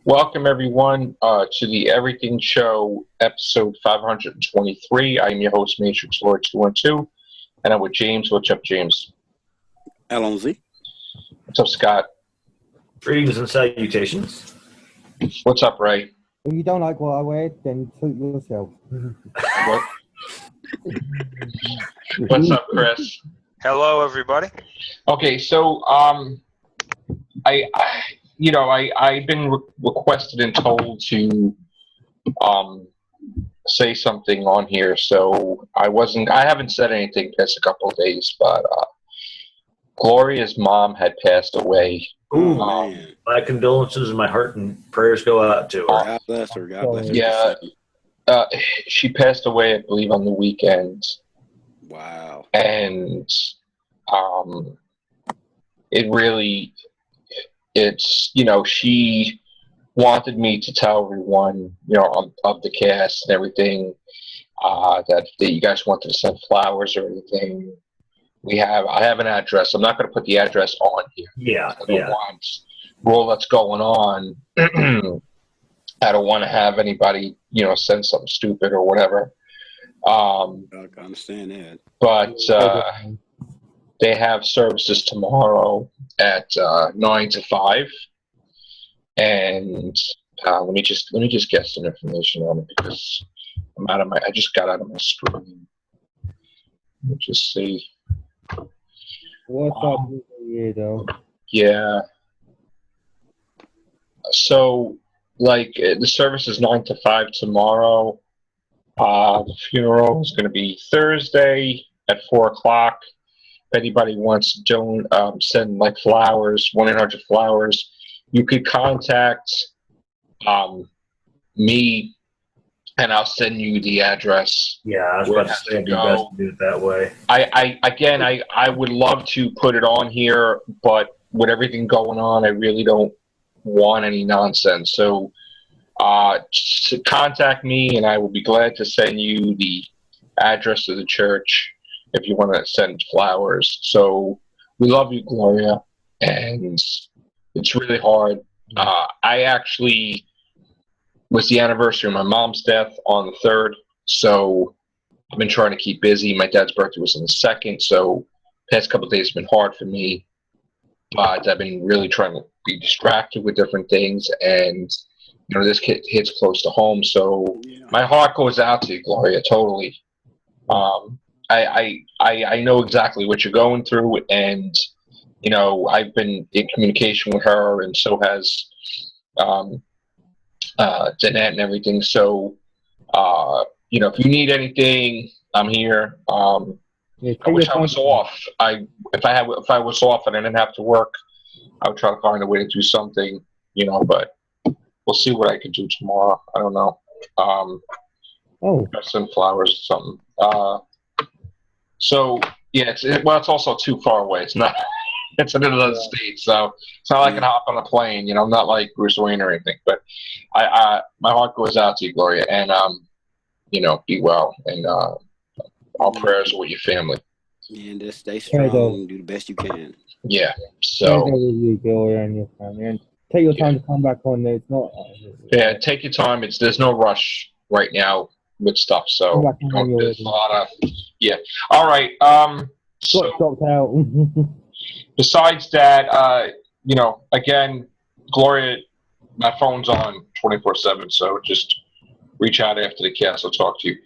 Welcome, everyone, to the Everything Show, episode 523. I'm your host, Matrix Lord 212, and I'm with James. What's up, James? Alonzi. What's up, Scott? Greetings and salutations. What's up, Ray? If you don't like what I wear, then suit yourself. What? What's up, Chris? Hello, everybody. Okay, so I've been requested and told to say something on here, so I haven't said anything past a couple of days, but Gloria's mom had passed away. Ooh, Man. my condolences and my heart and prayers go out to her. God bless her. God bless her. Yeah. She passed away, I believe, on the weekend, Wow. and she wanted me to tell everyone, of the cast and everything, that you guys wanted to send flowers or anything. I have an address. I'm not going to put the address on here. Yeah, I don't want all that's going on. I don't want to have anybody, send something stupid or whatever. I can understand that. But they have services tomorrow at 9 to 5, and let me just get some information on it because I just got out of my screen. Let me just see. What's up with you, though? Yeah. So, the service is 9 to 5 tomorrow. The funeral is going to be Thursday at 4 o'clock. If anybody wants to send flowers, 1-800-Flowers, you could contact me, and I'll send you the address. Yeah, I was Where about it to has say to it'd be go. best to do it that way. I would love to put it on here, but with everything going on, I really don't want any nonsense. So just contact me, and I will be glad to send you the address of the church if you want to send flowers. So we love you, Gloria, and it's really hard. I actually was the anniversary of my mom's death on the 3rd, so I've been trying to keep busy. My dad's birthday was on the 2nd, so past couple of days have been hard for me, but I've been really trying to be distracted with different things, and this kid hits close to home, so my heart goes out to you, Gloria, totally. I know exactly what you're going through, and I've been in communication with her, and so has Danette and everything. So if you need anything, I'm here. I wish I was off. If I was off and I didn't have to work, I would try to find a way to do something, but we'll see what I can do tomorrow. I don't know. Send flowers or something. So yeah, it's also too far away. It's not. It's in another state, so it's not like I can hop on a plane. I'm not like Bruce Wayne or anything. But my heart goes out to you, Gloria, and be well, and our prayers are with your family. And just stay strong, do the best you can. Yeah. So. You, Gloria, and your family, and take your time to come back on there. It's not. Yeah, take your time. There's no rush right now with stuff. So there's a lot of All right. So dropped out. besides that, again, Gloria, my phone's on 24/7. So just reach out after the cast. I'll talk to you.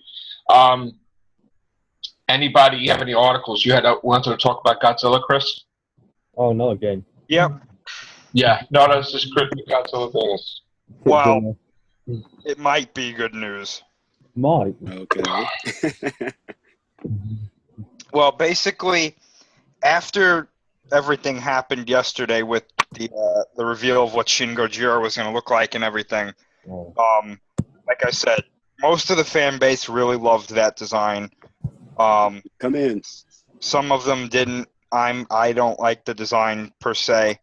Anybody you have any articles you wanted to talk about Godzilla, Chris? Oh, no, again. Yep. Yeah. No, that's just Chris Godzilla things. Well, it might be good news. Might. Okay. Well, basically, after everything happened yesterday with the reveal of what Shin Gojira was going to look like and everything, like I said, most of the fan base really loved that design. Come in. Some of them didn't. I don't like the design per se,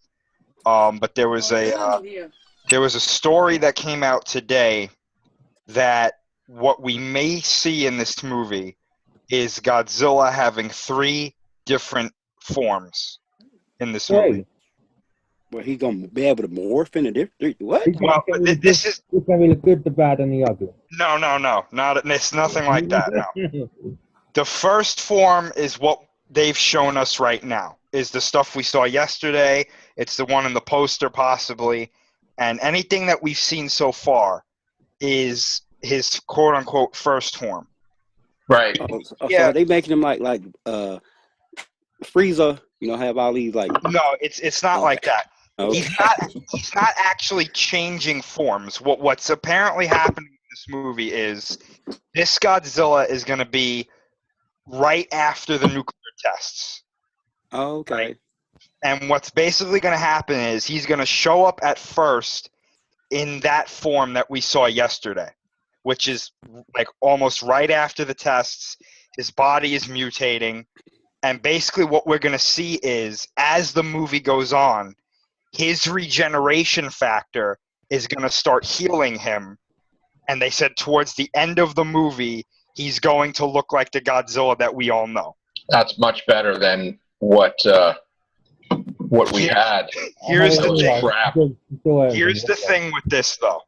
but there was a story that came out today that what we may see in this movie is Godzilla having 3 different forms in this movie. Well, he's gonna be able to morph into different. What? Well, this is It's gonna be the good, the bad, and the ugly. no, it's nothing like that. No, the first form is what they've shown us right now. Is the stuff we saw yesterday. It's the one in the poster, possibly, and anything that we've seen so far is his quote unquote first form. Right. So are they making him like Frieza? You know, have all these like. No, it's not like that. Okay. He's not actually changing forms. What's apparently happening in this movie is this Godzilla is going to be right after the nuclear tests. Oh, okay. Right? And what's basically going to happen is he's going to show up at first in that form that we saw yesterday, which is like almost right after the tests. His body is mutating. And basically what we're going to see is as the movie goes on, his regeneration factor is going to start healing him. And they said towards the end of the movie, he's going to look like the Godzilla that we all know. That's much better than what we had. Here's the thing. Crap. Here's the thing with this, though.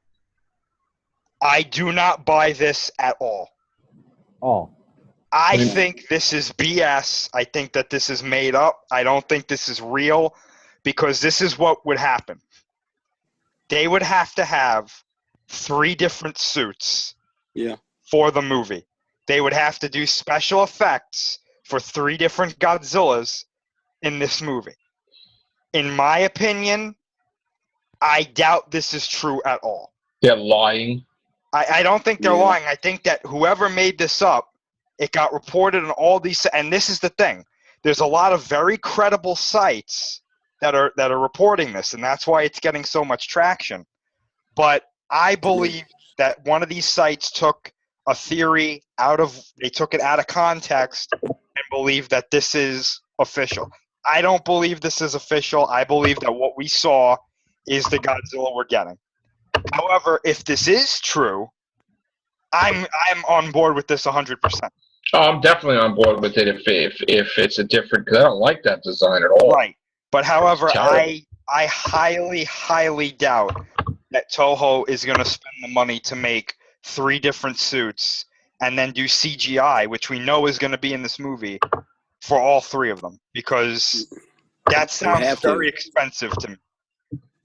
I do not buy this at all. Oh. I think this is BS. I think that this is made up. I don't think this is real because this is what would happen. They would have to have 3 different suits for the movie. They would have to do special effects for 3 different Godzillas in this movie. In my opinion, I doubt this is true at all. They're lying. I don't think they're lying. I think that whoever made this up, it got reported on all these, and this is the thing. There's a lot of very credible sites that are reporting this, and that's why it's getting so much traction. But I believe that one of these sites took a theory they took it out of context and believe that this is official. I don't believe this is official. I believe that what we saw is the Godzilla we're getting. However, if this is true, I'm on board with this 100%. Oh, I'm definitely on board with it if it's a different, because I don't like that design at all. Right. But however, I highly, highly doubt that Toho is going to spend the money to make 3 different suits and then do CGI, which we know is going to be in this movie, for all 3 of them. Because that sounds very expensive to me.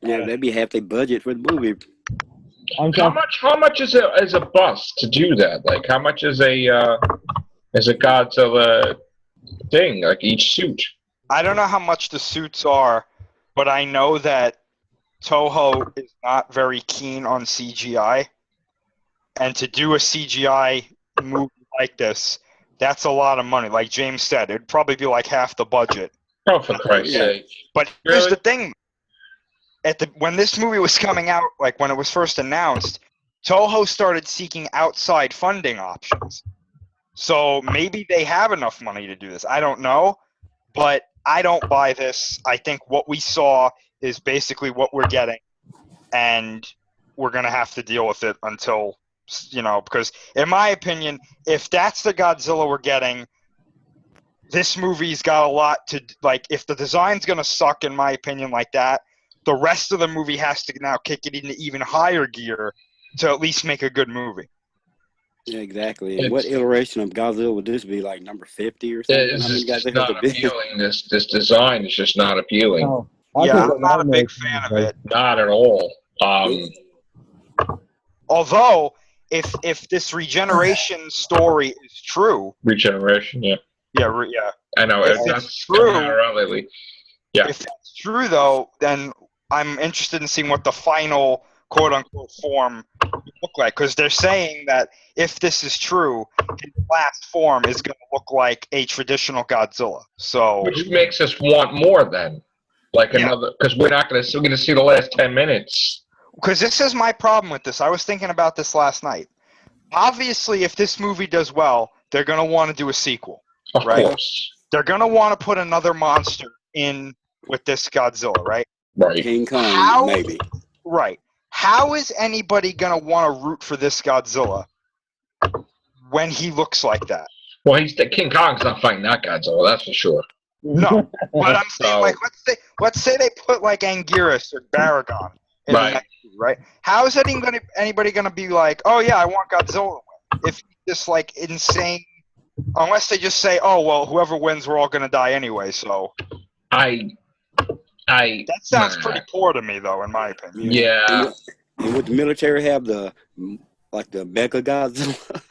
Yeah, that'd be half their budget for the movie. How much is a bust to do that? Like, how much is a Godzilla thing, like each suit? I don't know how much the suits are, but I know that Toho is not very keen on CGI. And to do a CGI movie like this, that's a lot of money. Like James said, it'd probably be like half the budget. Oh, for Christ's sake. But here's the thing. When this movie was coming out, like when it was first announced, Toho started seeking outside funding options. So maybe they have enough money to do this. I don't know, but I don't buy this. I think what we saw is basically what we're getting, and we're going to have to deal with it until, because in my opinion, if that's the Godzilla we're getting, this movie's got a lot to, like, if the design's going to suck, in my opinion, like that, the rest of the movie has to now kick it into even higher gear to at least make a good movie. Yeah, exactly. And what iteration of Godzilla would this be? Like number 50 or something? It's just not appealing. This design is just not appealing. No, I'm not a big fan of it. Not at all. Although, if this regeneration story is true, regeneration, yeah. I know. That's true. Yeah. If that's true, though, then I'm interested in seeing what the final quote-unquote form look like, because they're saying that if this is true, his last form is going to look like a traditional Godzilla. So, which makes us want more then, another, because we're going to see the last 10 minutes. Because this is my problem with this. I was thinking about this last night. Obviously, if this movie does well, they're going to want to do a sequel, of right? Course. They're going to want to put another monster in with this Godzilla, right? Right. King Kong, maybe. Right. How is anybody going to want to root for this Godzilla when he looks like that? Well, King Kong's not fighting that Godzilla, that's for sure. No, but I'm saying So- like let's say they put like Anguirus or Baragon in Right. the next movie, right? How is anybody gonna be like, oh yeah, I want Godzilla to win? If he's just like insane, unless they just say, oh well, whoever wins, we're all gonna die anyway. So I that sounds pretty poor to me, though, in my opinion. Yeah. And would the military have the Mega Godzilla,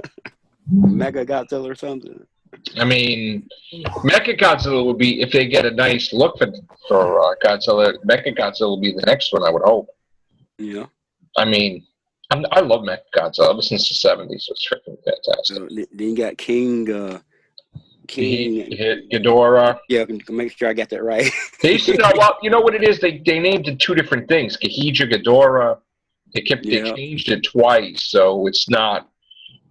Mega Godzilla or something? I mean, Mechagodzilla would be, if they get a nice look for Godzilla, Mechagodzilla will be the next one, I would hope. Yeah. I mean, I love Mechagodzilla ever since the 70s. It's freaking fantastic. So then you got King. He hit Ghidorah. Yeah, make sure I got that right. They used to know, well, you know what it is? They named it two different things. Kahija, Ghidorah. They changed it twice, so it's not,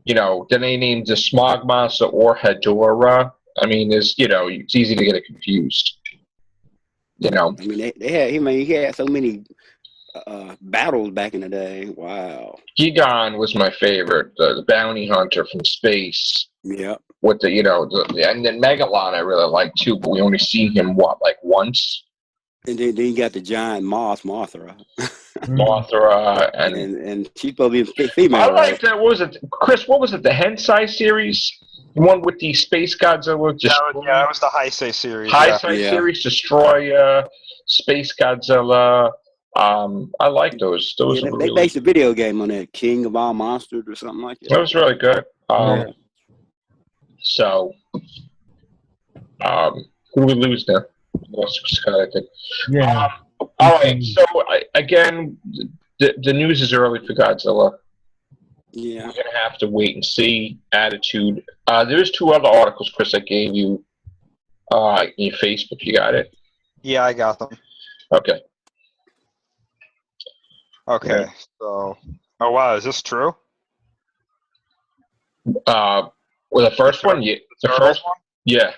then they named the Smog Monster or Hedorah. I mean, it's easy to get it confused. I mean, he had so many battles back in the day. Wow. Gigan was my favorite, the bounty hunter from space. Yeah. With the, and then Megalon I really like too, but we only seen him, once? And then you got the giant Mothra. Mothra, and she's supposed to be female, I like right? that. What was it, Chris? What was it? The Hensai series, the one with the Space Godzilla. That was the Heisei series. Heisei series, Destroyer, Space Godzilla. I like those. Those were They really, based a video game on that, King of All Monsters or something like that. that was really good. So, who do we lose now? Lost Scott, I think. Yeah. All right. So again, the news is early for Godzilla. Yeah. We're gonna have to wait and see. Attitude. There's two other articles, Chris, I gave you in your Facebook. You got it? Yeah, I got them. Okay. Okay, so oh wow, is this true? Well, the first one, yeah. The Turtles first one? yeah.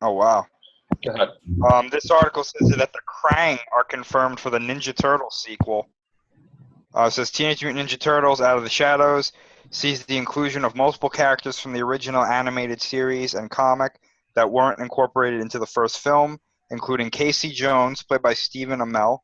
Oh wow. Go ahead. This article says that the Krang are confirmed for the Ninja Turtles sequel. It says Teenage Mutant Ninja Turtles Out of the Shadows sees the inclusion of multiple characters from the original animated series and comic that weren't incorporated into the first film, including Casey Jones, played by Stephen Amell,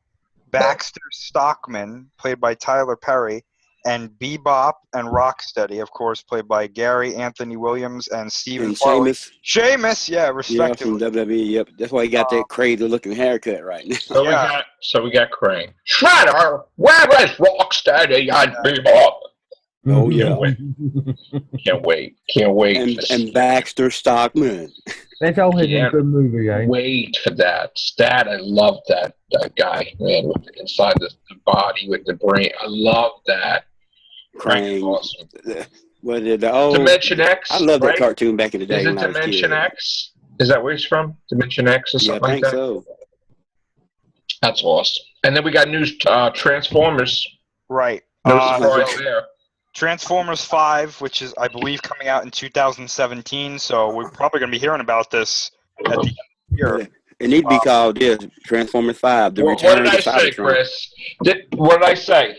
Baxter Stockman, played by Tyler Perry, and Bebop and Rocksteady, of course, played by Gary Anthony Williams and Stephen Farley. Sheamus. Yeah, Yeah, respectively. from WWE. Yep. That's why he got that crazy looking haircut right now. So we got Crane. Shredder, where is Rocksteady and Bebop? Oh yeah. Can't wait. And Baxter Stockman. That's always Yeah. a good movie, eh? Wait for that. I love that guy, man, with the, inside the body with the brain. I love that. Krang. Awesome. What did the old Dimension X. I love that right? cartoon back in the day. Is it when I was a Dimension kid. X? Is that where he's from? Dimension X or Yeah, something I like think that? so. That's awesome. And then we got new Transformers. Right. No Uh, surprise so there. Transformers 5, which is, I believe, coming out in 2017, so we're probably going to be hearing about this at the end of the year. It need to be called this Transformers 5: The What Return did of I say, Cybertron. Chris? What did I say?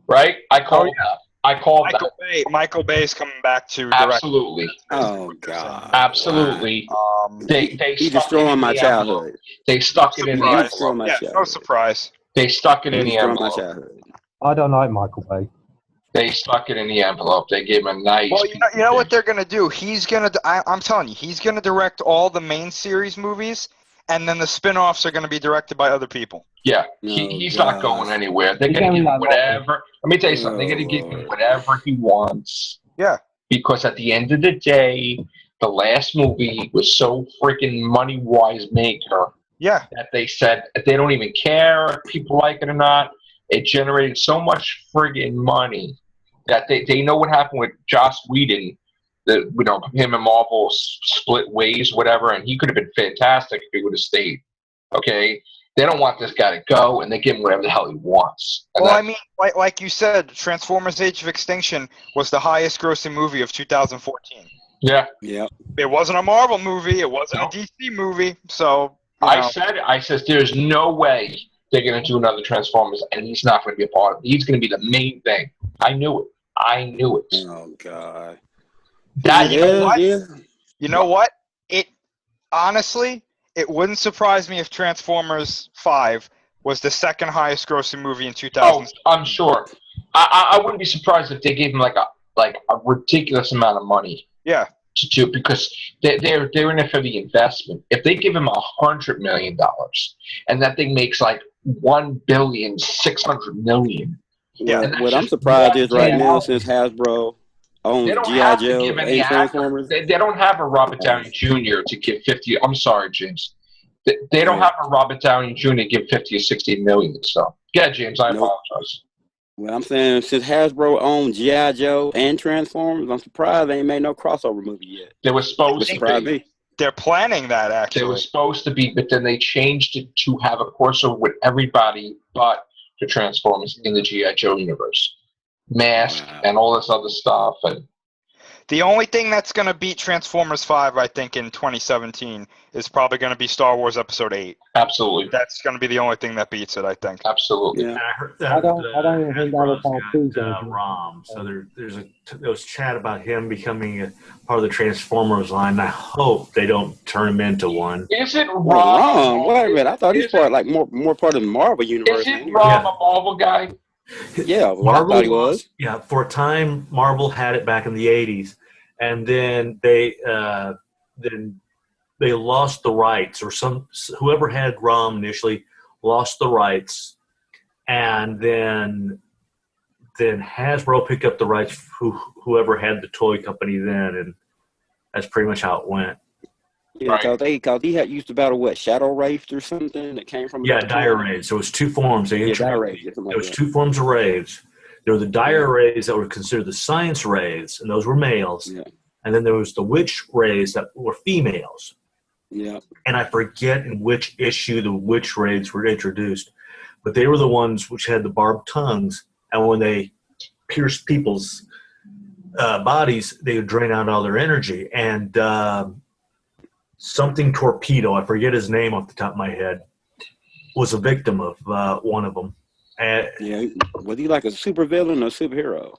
Right? I called that. Michael Bay's coming back to direct. Absolutely. Oh God! Absolutely. They He's stuck it destroying in my the envelope. childhood. They stuck it in the Surprise. envelope. My Yeah, childhood. no surprise. They stuck it in He's the destroying my envelope. childhood. I don't like Michael Bay. They stuck it in the envelope. They gave him a nice. Well, you know what they're going to do? He's going to, I'm telling you, he's going to direct all the main series movies, and then the spin-offs are going to be directed by other people. Yeah, No, he's not God. going anywhere. They're He's going to only give him like whatever. Let me tell you something. They're going to give him whatever he wants. Yeah. Because at the end of the day, the last movie was so freaking money-wise maker Yeah. that they said that they don't even care if people like it or not. It generated so much friggin' money that they know what happened with Joss Whedon. Him and Marvel split ways, whatever, and he could have been fantastic if he would have stayed. Okay, they don't want this guy to go, and they give him whatever the hell he wants. And Well, that- I mean, like you said, Transformers: Age of Extinction was the highest-grossing movie of 2014. yeah, Yep. It wasn't a Marvel movie. It wasn't No. a DC movie. So, I said, there's no way they're going to do another Transformers, and he's not going to be a part of it. He's going to be the main thing. I knew it. Oh God. That You know what? Yeah. You know what? It honestly, it wouldn't surprise me if Transformers 5 was the second highest grossing movie in Oh, 2000. I'm sure. I wouldn't be surprised if they gave him like a ridiculous amount of money Yeah. to do, because they're in it for the investment. If they give him $100 million and that thing makes like $1,600,000,000. Yeah. Well, that's what I'm just surprised one is right thing. now, since Hasbro They owns don't G.I. have to Joe give any and actor. Transformers. They don't have a Robert Downey Jr. to give 50. I'm sorry, James. They don't have a Robert Downey Jr. to give 50 or 60 million. So yeah, James, I Nope. apologize. Well, I'm saying since Hasbro owns G.I. Joe and Transformers, I'm surprised they ain't made no crossover movie yet. They were supposed Which to surprised be. me. They're planning that, They were actually. supposed to be, but then they changed it to have a crossover with everybody but the Transformers in the G.I. Joe universe. Mask Wow. and all this other stuff. And The only thing that's going to beat Transformers 5, I think, in 2017 is probably going to be Star Wars Episode 8. absolutely. That's going to be the only thing that beats it, I think. Absolutely. Yeah. And I heard I don't even think that was Hasbro's part two, got, James. ROM. So there was chat about him becoming a part of the Transformers line. And I hope they don't turn him into one. Isn't Well, Rob? wait a minute. I thought he's Isn't- part like more part of the Marvel universe. Isn't Anyway. Rob a Marvel guy? Yeah, well, I thought he was. Yeah, for a time, Marvel had it back in the '80s, and then they lost the rights, or whoever had ROM initially lost the rights, and then Hasbro picked up the rights. Whoever had the toy company then, and that's pretty much how it went. Yeah, because he used to battle what, Shadow Wraith or something that came from. Yeah, another Dire toy? Rays. So it was two forms. They Yeah, introduced- Dire Rays. Something There like was that. two forms of rays. There were the dire rays that were considered the science rays, and those were males. Yeah. And then there was the witch rays that were females. Yeah. And I forget in which issue the witch rays were introduced, but they were the ones which had the barbed tongues, and when they pierced people's bodies, they would drain out all their energy. And something Torpedo, I forget his name off the top of my head, was a victim of one of them. Yeah. Was he like a supervillain or superhero?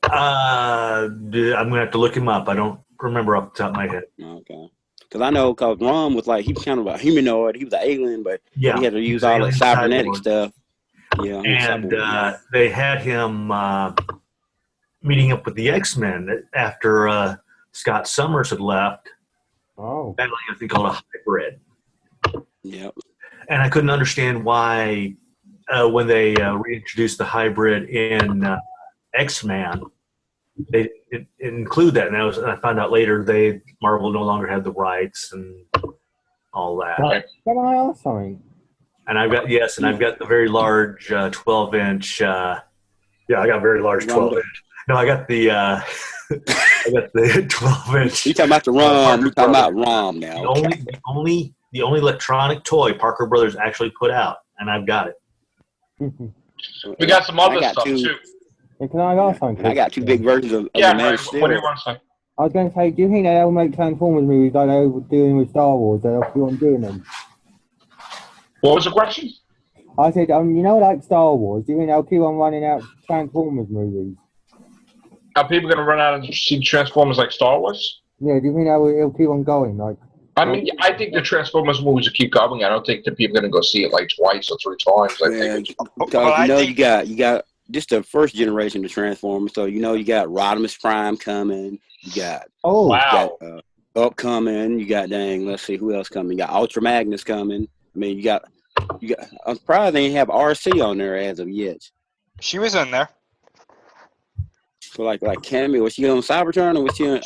I'm gonna have to look him up. I don't remember off the top of my head. Okay. Because I know, because Ron was like, he was kind of a humanoid. He was an alien, but Yeah, he had to he use was all alien that cybernetic cyborg. stuff. Yeah. he was And cyborg. they had him meeting up with the X-Men after Scott Summers had left, Oh. battling a thing called a hybrid. Yep. And I couldn't understand why when they reintroduced the hybrid in X-Men, they didn't include that. And I found out later Marvel no longer had the rights and all that. Right. Can I ask something? And I've got the very large 12-inch. Yeah, I got a very large 12-inch. No, I got the I got the 12-inch. You talking about the ROM? We talking about ROM now? Okay. The only electronic toy Parker Brothers actually put out, and I've got it. We got some other I got stuff two- too. And can I ask something? And I got two big versions of Yeah, the Man Ray, of what do you Steel. want to say? I was going to say, do you think they'll make Transformers movies like they were doing with Star Wars? They'll keep on doing them. What was the question? I said, you know, like Star Wars, do you think they'll keep on running out Transformers movies? Are people going to run out and see Transformers like Star Wars? Yeah, do you think it'll keep on going? Like, I mean, I think the Transformers movies will keep going. I don't think that people are going to go see it like twice or three times. I Yeah, think it's, because Well, I you know think- you got just the first generation of Transformers. So you got Rodimus Prime coming. You got oh, Wow. Upcoming. You got let's see who else coming. You got Ultra Magnus coming. I mean, you got. I'm surprised they didn't have RC on there as of yet. She was in there. So like Cammy, was she on Cybertron or was she on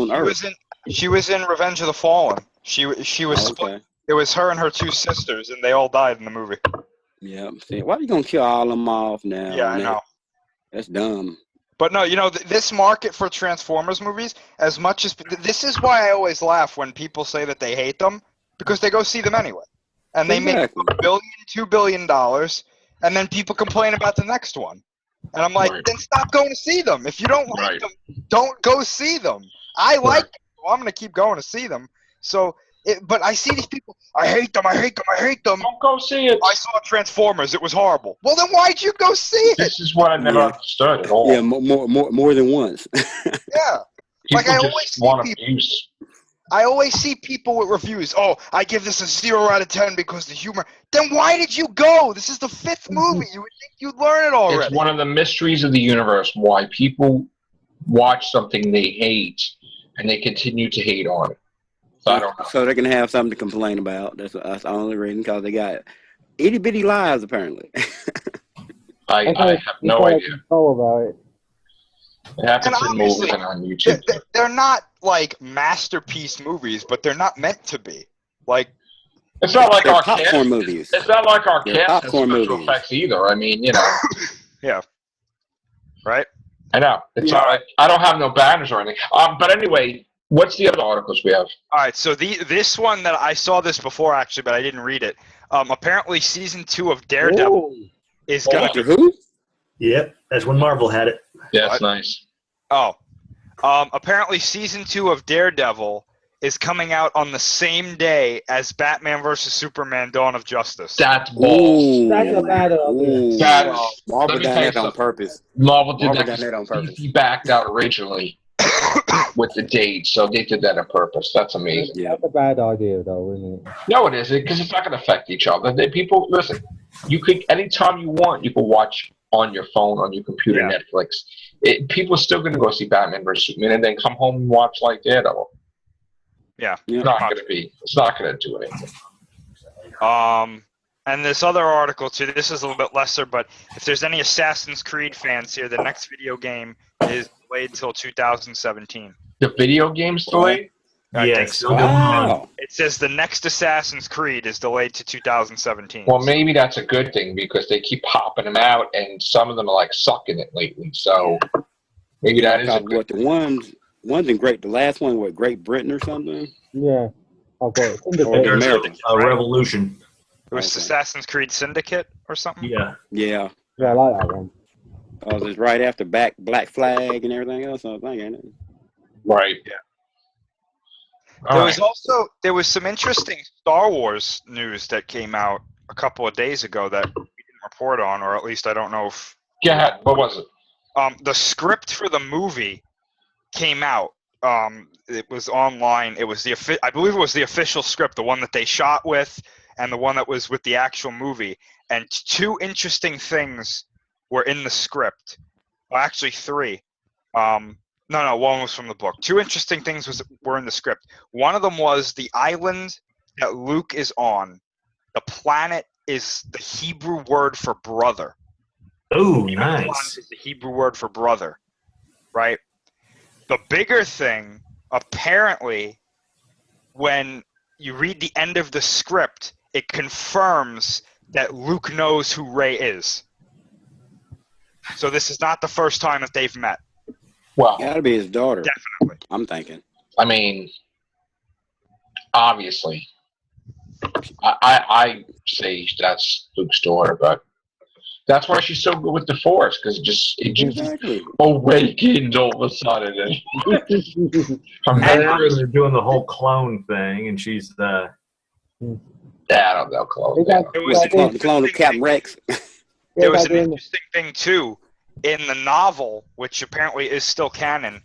She Earth? was in. She was in Revenge of the Fallen. She was Oh, split. okay. It was her and her two sisters, and they all died in the movie. Yeah. See, why are you gonna kill all them off now? Yeah, I man? know. That's dumb. But no, this market for Transformers movies, as much as this is why I always laugh when people say that they hate them, because they go see them anyway, and they Exactly. make $1 billion, $2 billion, and then people complain about the next one, and I'm like, Right. then stop going to see them. If you don't like Right. them, don't go see them. I like them, so I'm gonna keep going to see them. So, but I see these people. I hate them. I hate them. I hate them. don't go see it. I saw Transformers. It was horrible. Well, then why'd you go see it? This is what I never Yeah. understood at all. Yeah, more than once. Yeah. People like, I just always see want people- abuse. I always see people with reviews. Oh, I give this a 0 out of 10 because the humor. Then why did you go? This is the 5th movie. You would think you'd learn it already. It's one of the mysteries of the universe why people watch something they hate and they continue to hate on it. So I don't know. So they can have something to complain about. That's the only reason, because they got itty bitty lives apparently. I have no idea. Control about it. It happens And in movies obviously, and on YouTube. They're not like masterpiece movies, but they're not meant to be. Like, It's not like They're our popcorn cast. movies. It's not like our They're cast has popcorn special movies. effects either. I mean, you know. yeah, right? I know. It's Yeah. not like I don't have no banners or anything. But anyway, what's the other articles we have? All right, so this one that I saw this before actually, but I didn't read it. Apparently, season 2 of Daredevil Ooh. is gonna Doctor be. Who? Yep, that's when Marvel had it. Yeah, it's What? nice. Oh, apparently, season 2 of Daredevil is coming out on the same day as Batman vs Superman: Dawn of Justice. That's balls. Ooh. That's a bad idea. Ooh. That is, Marvel let me done tell you that on something. purpose. Marvel did Marvel that done that on purpose. He backed out originally with the date, so they did that on purpose. That's amazing. Yeah. That's a bad idea, though, isn't it? No, it isn't, because it's not going to affect each other. People, listen, you could, anytime you want, you can watch on your phone, on your computer, Yeah. Netflix. People are still going to go see Batman vs. Superman and then come home and watch like Daredevil. Yeah. It's not going to be. It's not going to do anything. And this other article too. This is a little bit lesser, but if there's any Assassin's Creed fans here, the next video game is delayed till 2017. The video game's delayed? I Yeah, think it's so. still going on. Wow. It says the next Assassin's Creed is delayed to 2017. Well, maybe that's a good thing because they keep popping them out, and some of them are like sucking it lately. So maybe that is a Because good what the one's in the last one, what, Great Britain or something? Yeah. I've got it. Or Syndicate. There's American. a Revolution. It was Okay. Assassin's Creed Syndicate or something. Yeah. Yeah. Yeah, I like that one. Oh, it's right after Black Flag and everything else, I think, ain't it? right. Yeah. All There right. there was some interesting Star Wars news that came out a couple of days ago that we didn't report on, or at least I don't know if Go ahead. What was it? the script for the movie came out. It was online. It was I believe it was the official script, the one that they shot with, and the one that was with the actual movie. And 2 interesting things were in the script. Well, actually 3. No, one was from the book. 2 interesting things were in the script. One of them was the island that Luke is on. The planet is the Hebrew word for brother. Oh, Planet nice. is the Hebrew word for brother, right? The bigger thing, apparently, when you read the end of the script, it confirms that Luke knows who Rey is. So this is not the first time that they've met. Well, Gotta be his daughter, Definitely. I'm thinking. I mean, obviously, I say that's Luke's daughter, but that's why she's so good with the Force because it just Exactly. awakens all of a sudden. And they're doing the whole clone thing, and she's the. I don't know, Chloe. They got- It was What, an the clone of interesting Captain thing- Rex? There was they're an doing- interesting thing too in the novel, which apparently is still canon.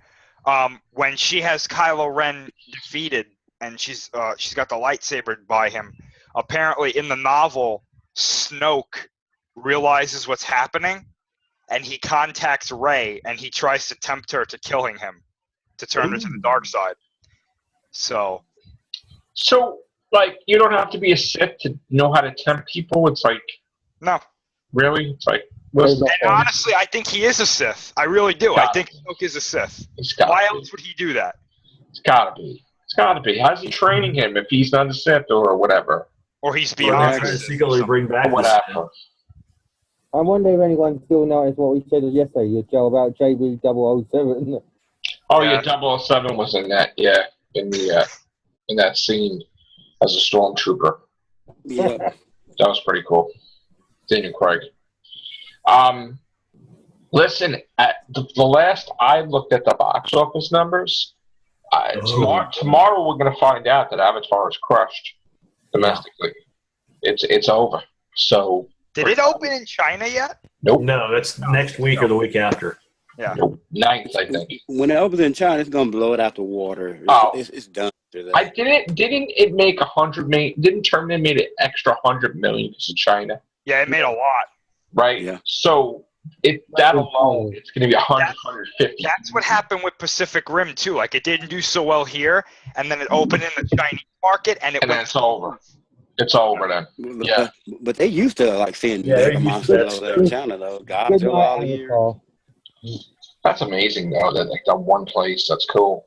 When she has Kylo Ren defeated, and she's got the lightsaber by him. Apparently, in the novel, Snoke realizes what's happening, and he contacts Rey, and he tries to tempt her to killing him, to turn her to the dark side. So So, like, you don't have to be a Sith to know how to tempt people. It's like, no. really? It's like, listen, And honestly, I think he is a Sith. I really do. I Got think Snoke is a Sith. it's got Why to be. else would he do that? It's got to be. It's got to be. How's he training him if he's not a Sith or whatever? Or he's Or they're beyond trying to a Sith or secretly something. bring back Or the whatever. I wonder if anyone still noticed what we said yesterday, Joe, about JB 007. Oh, Yeah. yeah, 007 was in that, yeah, in that scene as a stormtrooper. Yeah. That was pretty cool. Daniel Craig. Listen, at the last I looked at the box office numbers, tomorrow we're going to find out that Avatar is crushed domestically. It's over. So Did it open in China yet? nope, No, that's next week or the week after. Yeah. nope, ninth, I think. When it opens in China, it's gonna blow it out the water. Oh. It's done. after that. I didn't it make 100 million? Didn't Terminator made an extra 100 million because of China, Yeah, it made a lot. right? Yeah. So that alone, it's going to be 100, 150. That's what happened with Pacific Rim too. Like it didn't do so well here, and then it opened in the Chinese market, and it And then went it's over. It's over then. Yeah. But they used to like seeing Yeah, mega they're used to monsters that over there in stuff. China though. Good Godzilla all night, year. Avatar. That's amazing though. That like that one place. That's cool.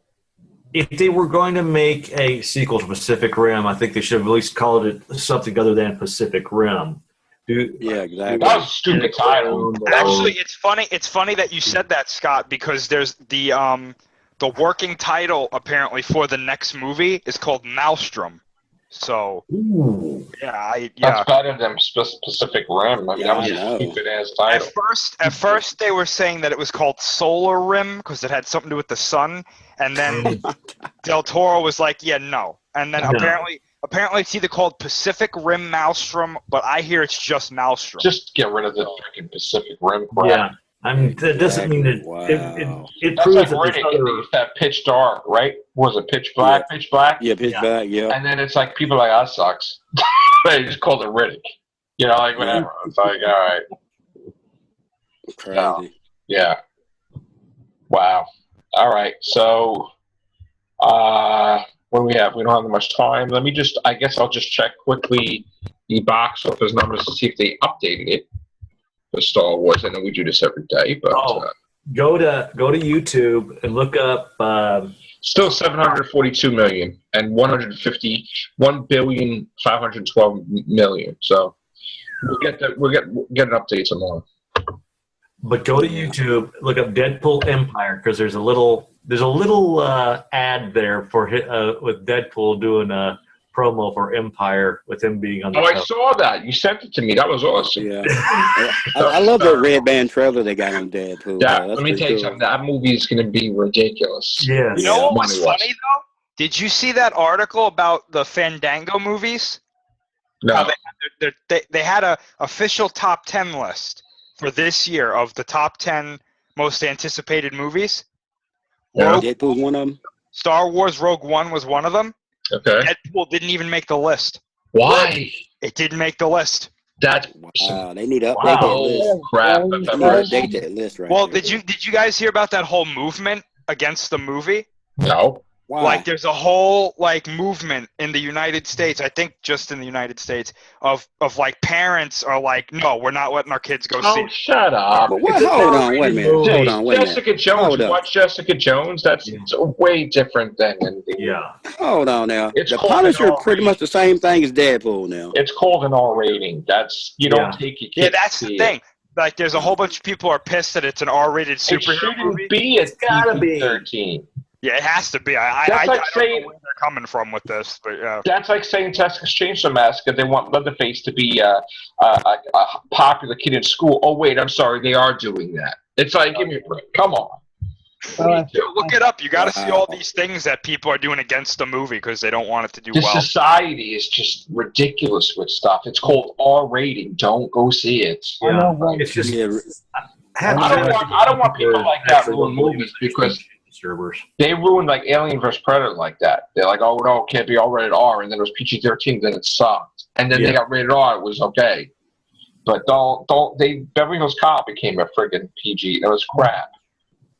If they were going to make a sequel to Pacific Rim, I think they should have at least called it something other than Pacific Rim. Yeah, exactly. That was a stupid title. Actually, it's funny. It's funny that you said that, Scott, because there's the working title apparently for the next movie is called Maelstrom. So Ooh. That's better than Pacific Rim. I mean, Yeah, that was I a know. stupid ass title. At first they were saying that it was called Solar Rim because it had something to do with the sun, and then Del Toro was like, "Yeah, no." And then No. apparently it's either called Pacific Rim Maelstrom, but I hear it's just Maelstrom. Just get rid of the freaking Pacific Rim crap. Yeah. I mean, that doesn't mean that Wow. it That's proves like that Riddick. there's other. It's that Pitch Dark, right? Was it Pitch Black? Yeah. Pitch Black? Yeah, pitch Yeah. back, yeah. And then it's like people are like, that sucks. They just called it Riddick. You know, like whatever. It's like, all right. Crazy. Yeah. Wow. All right. So, what do we have? We don't have that much time. I guess I'll just check quickly the box office numbers to see if they updated it for Star Wars. I know we do this every day, but Go to YouTube and look up. still 742 million and 1,512 million. So we'll get an update tomorrow. But go to YouTube, look up Deadpool Empire because there's a little ad there for with Deadpool doing a promo for Empire with him being on the Oh, I cover. saw that. You sent it to me. That was awesome. Yeah. I love that red band trailer they got on Deadpool. That, That's let me pretty tell you cool. something. That movie is going to be ridiculous. Yes. You know what was money-wise. funny though? Did you see that article about the Fandango movies? How No. they had a official top 10 list for this year of the top 10 most anticipated movies. No. Deadpool's one of them. Star Wars Rogue One was one of them. Okay. Deadpool didn't even make the list. Why? It didn't make the list. That's Wow, they need to update Wow. that list. oh crap. They That's need to embarrassing. update that list right Well, there. did you guys hear about that whole movement against the movie? No. Why? Like there's a whole like movement in the United States, I think just in the United States, of like parents are like, no, we're not letting our kids go see Oh, it. shut up. But what? Hold on, wait a minute. Movie. Hold on, wait a minute. Jessica Jones. Hold You up. watch Jessica Jones? That's Yeah. it's way different than Yeah. Hold on now. It's The called Punisher an pretty much the same thing as Deadpool now. It's called an R rating. That's you don't Yeah. take your kids. Yeah, that's to the see thing. Like there's a whole bunch of people are pissed that it's an R-rated It superhero shouldn't movie. be a It's gotta be. 13. Yeah, it has to be. I That's like don't saying- know where they're coming from with this, but yeah. That's like saying Texas Chainsaw Massacre. They want Leatherface to be a popular kid in school. Oh wait, I'm sorry, they are doing that. It's like, give me a break. Come on. Look it up. You got to see all Wow. these things that people are doing against the movie because they don't want it to do The well. society is just ridiculous with stuff. It's called R rating. Don't go see it. I know one. It's just. Yeah, I don't want people like that ruin movies because disturbers. they ruined like Alien vs Predator like that. They're like, oh no, it can't be all rated R, and then it was PG-13, then it sucked, and then they Yeah. got rated R, it was okay. But Beverly Hills Cop became a friggin' PG. That was crap.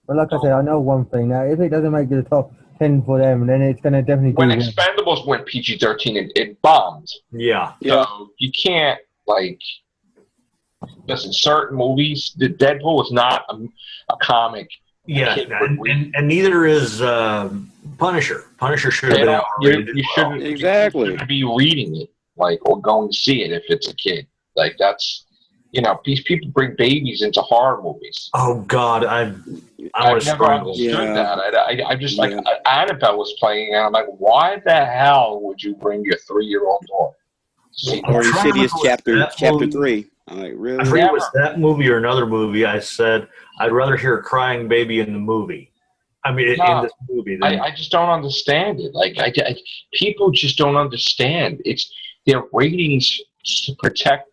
But like I said, I know one thing. Now, if it doesn't make the top 10 for them, then it's going to definitely When do well. Expendables went PG-13, it bombed. Yeah. yeah. So you can't like listen. Certain movies, the Deadpool was not a comic. Yeah. Kid And neither is Punisher. Punisher should have They been don't- R-rated you as well. shouldn't Exactly. you shouldn't be reading it like or going to see it if it's a kid. Like that's these people bring babies into horror movies. Oh God, I I've was never strangled. understood Yeah. that. I just like Yeah. Annabelle was playing, and I'm like, why the hell would you bring your 3-year-old daughter? See, I'm Or trying to Insidious remember what chapter that 3. I'm like, I really? forget if it was that movie or another movie. I said I'd rather hear a crying baby in the movie. I mean, No. in this movie. Than, I just don't understand it. Like people just don't understand. It's their ratings to protect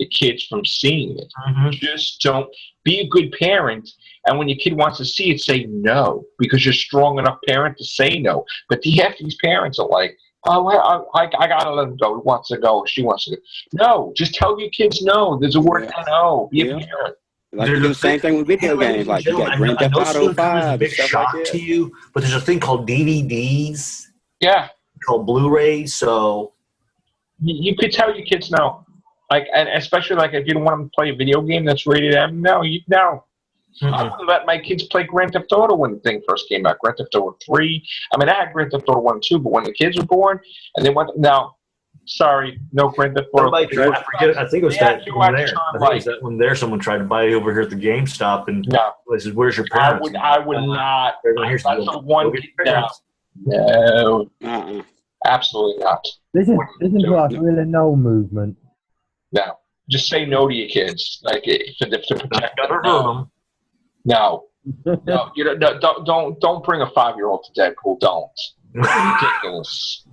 the kids from seeing it. Mhm. Just don't be a good parent. And when your kid wants to see it, say no, because you're a strong enough parent to say no. But half these parents are like, oh, well, I gotta let him go. He wants to go. She wants to go. No, just tell your kids no. There's a word no. Be a parent. Like you do the same thing with video games. Like you got Grand Theft Auto 5 a and big stuff shock like to that. you, but there's a thing called DVDs, Yeah, called Blu-rays. So you could tell your kids no. Like, and especially like if you don't want them to play a video game that's rated M, no. I wouldn't let my kids play Grand Theft Auto when the thing first came out. Grand Theft Auto 3. I mean, I had Grand Theft Auto 1 and 2, but when the kids were born and they went, no, sorry, no Grand Theft Auto. I forget. I think it was Yeah, that you one watch there. John I think it was Light. that one there. Someone tried to buy it over here at the GameStop, and No, says, "Where's your I parents?" would not. Here's That's the the one go get kid your down. parents. No, absolutely not. Listen to us, we're the no movement. No, just say no to your kids, like to protect Not them. gonna hurt them. No, you don't bring a 5-year-old to Deadpool. Don't. It's ridiculous.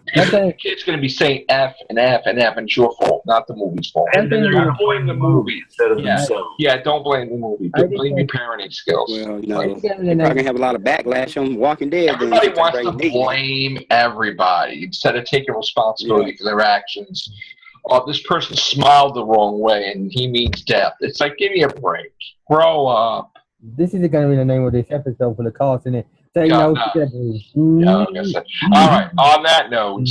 Because the kid's going to be saying F and F and F, and it's your fault, not the movie's fault. And then they're Don't gonna blame the movie. instead of Yeah. themselves. Yeah, don't blame the movie. I think Blame your parenting skills. Well, you Like, know, you're probably gonna have a lot of backlash on Walking Dead. then, everybody since they wants to bring Negan. blame everybody instead of taking responsibility for their actions. Oh, this person smiled the wrong way and he means death. It's like, give me a break. Grow up. This is going to be the name of this episode for the cast, isn't it? Say Yeah, no no. together. Yeah, I guess that. All right. On that note,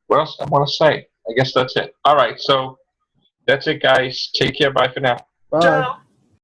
what else I want to say? I guess that's it. All right. So that's it, guys. Take care. Bye for now. Bye. Ciao.